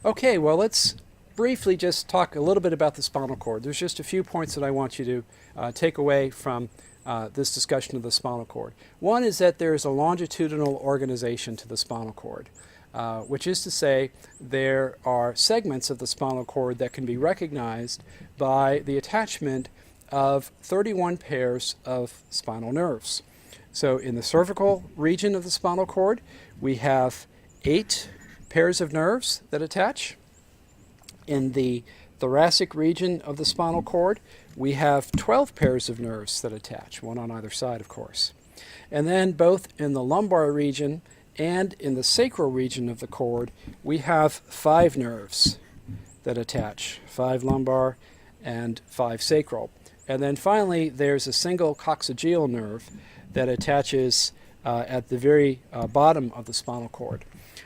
Okay, well, let's briefly just talk a little bit about the spinal cord. There's just a few points that I want you to take away from this discussion of the spinal cord. One is that there's a longitudinal organization to the spinal cord, which is to say there are segments of the spinal cord that can be recognized by the attachment of 31 pairs of spinal nerves. So in the cervical region of the spinal cord, we have 8 pairs of nerves that attach. In the thoracic region of the spinal cord, we have 12 pairs of nerves that attach, one on either side, of course. And then both in the lumbar region and in the sacral region of the cord, we have 5 nerves that attach, 5 lumbar and 5 sacral. And then finally, there's a single coccygeal nerve that attaches at the very bottom of the spinal cord.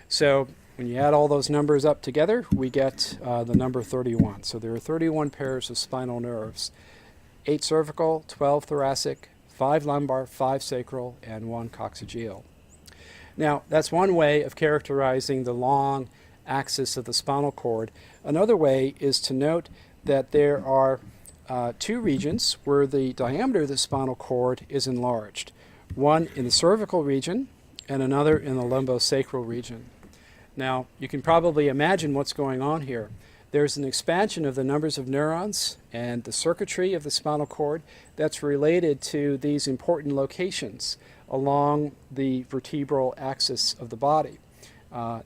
So when you add all those numbers up together, we get the number 31. So there are 31 pairs of spinal nerves, 8 cervical, 12 thoracic, 5 lumbar, 5 sacral, and 1 coccygeal. Now, that's one way of characterizing the long axis of the spinal cord. Another way is to note that there are 2 regions where the diameter of the spinal cord is enlarged. One in the cervical region and another in the lumbosacral region. Now, you can probably imagine what's going on here. There's an expansion of the numbers of neurons and the circuitry of the spinal cord that's related to these important locations along the vertebral axis of the body.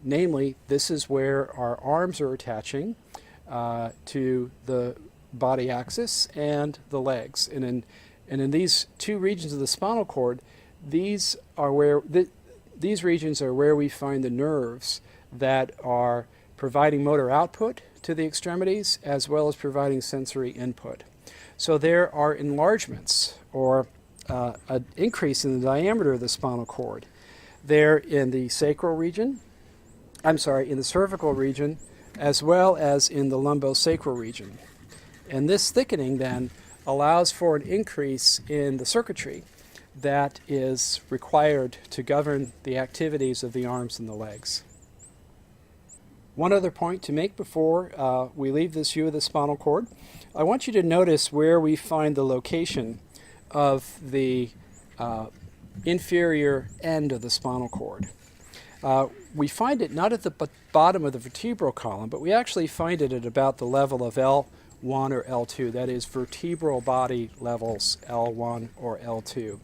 Namely, this is where our arms are attaching to the body axis and the legs. And in these 2 regions of the spinal cord, these regions are where we find the nerves that are providing motor output to the extremities as well as providing sensory input. So there are enlargements or an increase in the diameter of the spinal cord there in the sacral region, in the cervical region, as well as in the lumbosacral region. And this thickening then allows for an increase in the circuitry that is required to govern the activities of the arms and the legs. One other point to make before we leave this view of the spinal cord, I want you to notice where we find the location of the inferior end of the spinal cord. We find it not at the bottom of the vertebral column, but we actually find it at about the level of L1 or L2, that is vertebral body levels L1 or L2.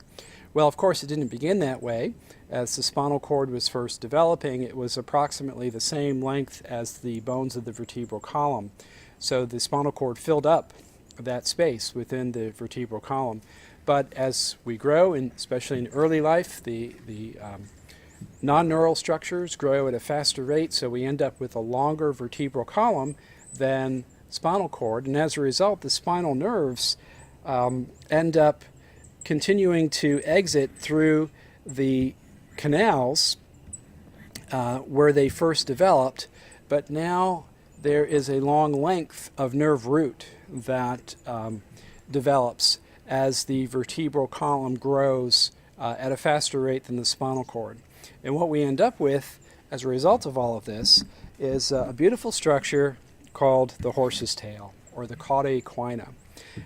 Well, of course, it didn't begin that way. As the spinal cord was first developing, it was approximately the same length as the bones of the vertebral column. So the spinal cord filled up that space within the vertebral column. But as we grow, and especially in early life, the non-neural structures grow at a faster rate, so we end up with a longer vertebral column than spinal cord. And as a result, the spinal nerves end up continuing to exit through the canals where they first developed, but now there is a long length of nerve root that develops as the vertebral column grows at a faster rate than the spinal cord. And what we end up with as a result of all of this is a beautiful structure called the horse's tail, or the cauda equina.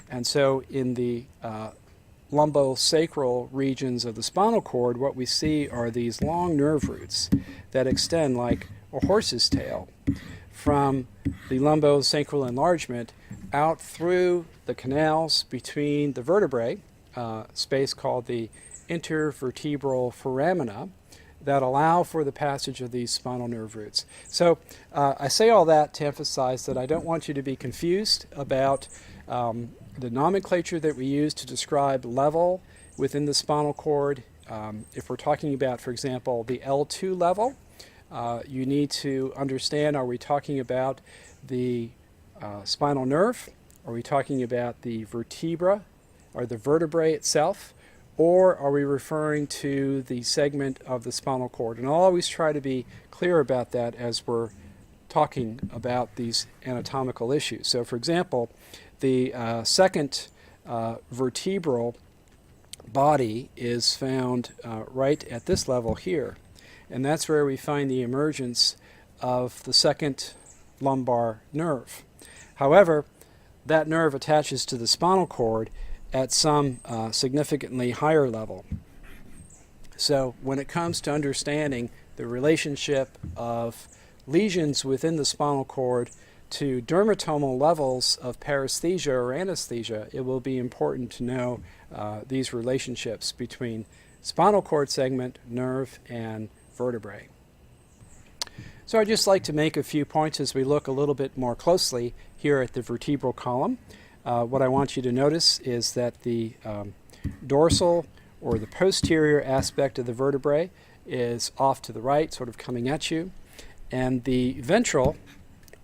And so in the lumbosacral regions of the spinal cord, what we see are these long nerve roots that extend like a horse's tail from the lumbosacral enlargement out through the canals between the vertebrae, space called the intervertebral foramina, that allow for the passage of these spinal nerve roots. So I say all that to emphasize that I don't want you to be confused about the nomenclature that we use to describe level within the spinal cord. If we're talking about, for example, the L2 level, you need to understand, are we talking about the spinal nerve? Are we talking about the vertebra or the vertebrae itself? Or are we referring to the segment of the spinal cord? And I'll always try to be clear about that as we're talking about these anatomical issues. So for example, the second vertebral body is found right at this level here. And that's where we find the emergence of the second lumbar nerve. However, that nerve attaches to the spinal cord at some significantly higher level. So when it comes to understanding the relationship of lesions within the spinal cord to dermatomal levels of paresthesia or anesthesia, it will be important to know these relationships between spinal cord segment, nerve, and vertebrae. So I'd just like to make a few points as we look a little bit more closely here at the vertebral column. What I want you to notice is that the dorsal or the posterior aspect of the vertebrae is off to the right, sort of coming at you, and the ventral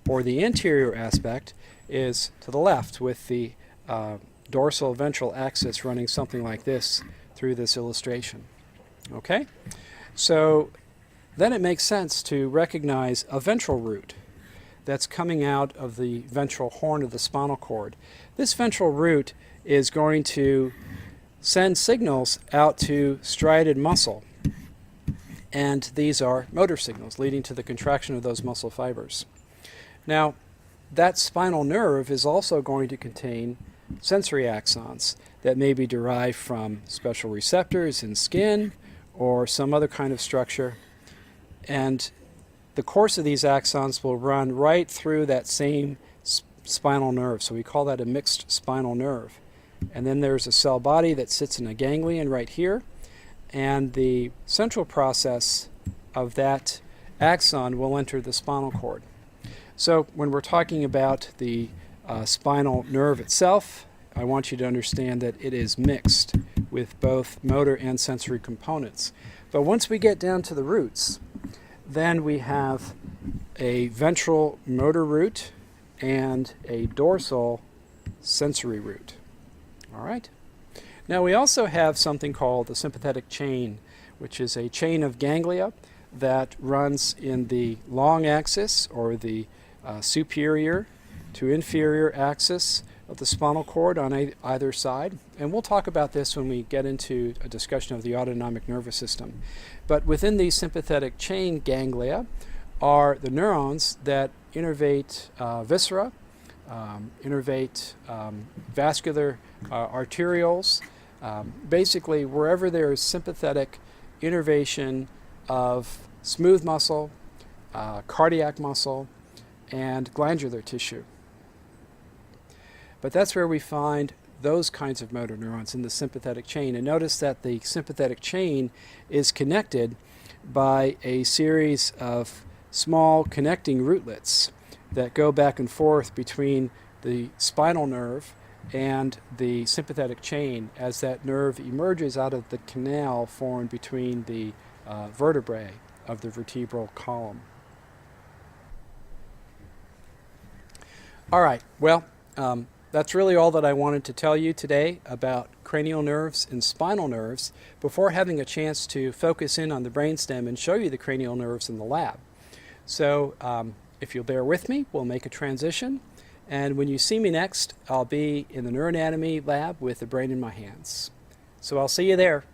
or the anterior aspect is to the left, with the dorsal ventral axis running something like this through this illustration. Okay? So then it makes sense to recognize a ventral root that's coming out of the ventral horn of the spinal cord. This ventral root is going to send signals out to striated muscle, and these are motor signals leading to the contraction of those muscle fibers. Now, that spinal nerve is also going to contain sensory axons that may be derived from special receptors in skin or some other kind of structure, and the course of these axons will run right through that same spinal nerve, so we call that a mixed spinal nerve. And then there's a cell body that sits in a ganglion right here, and the central process of that axon will enter the spinal cord. So when we're talking about the spinal nerve itself, I want you to understand that it is mixed with both motor and sensory components. But once we get down to the roots, then we have a ventral motor root and a dorsal sensory root. All right. Now we also have something called the sympathetic chain, which is a chain of ganglia that runs in the long axis, or the superior to inferior axis of the spinal cord on either side. And we'll talk about this when we get into a discussion of the autonomic nervous system. But within these sympathetic chain ganglia are the neurons that innervate viscera, innervate vascular arterioles, basically wherever there is sympathetic innervation of smooth muscle, cardiac muscle, and glandular tissue. But that's where we find those kinds of motor neurons, in the sympathetic chain. And notice that the sympathetic chain is connected by a series of small connecting rootlets that go back and forth between the spinal nerve and the sympathetic chain as that nerve emerges out of the canal formed between the vertebrae of the vertebral column. All right, well, that's really all that I wanted to tell you today about cranial nerves and spinal nerves before having a chance to focus in on the brainstem and show you the cranial nerves in the lab. So if you'll bear with me, we'll make a transition. And when you see me next, I'll be in the neuroanatomy lab with the brain in my hands. So I'll see you there.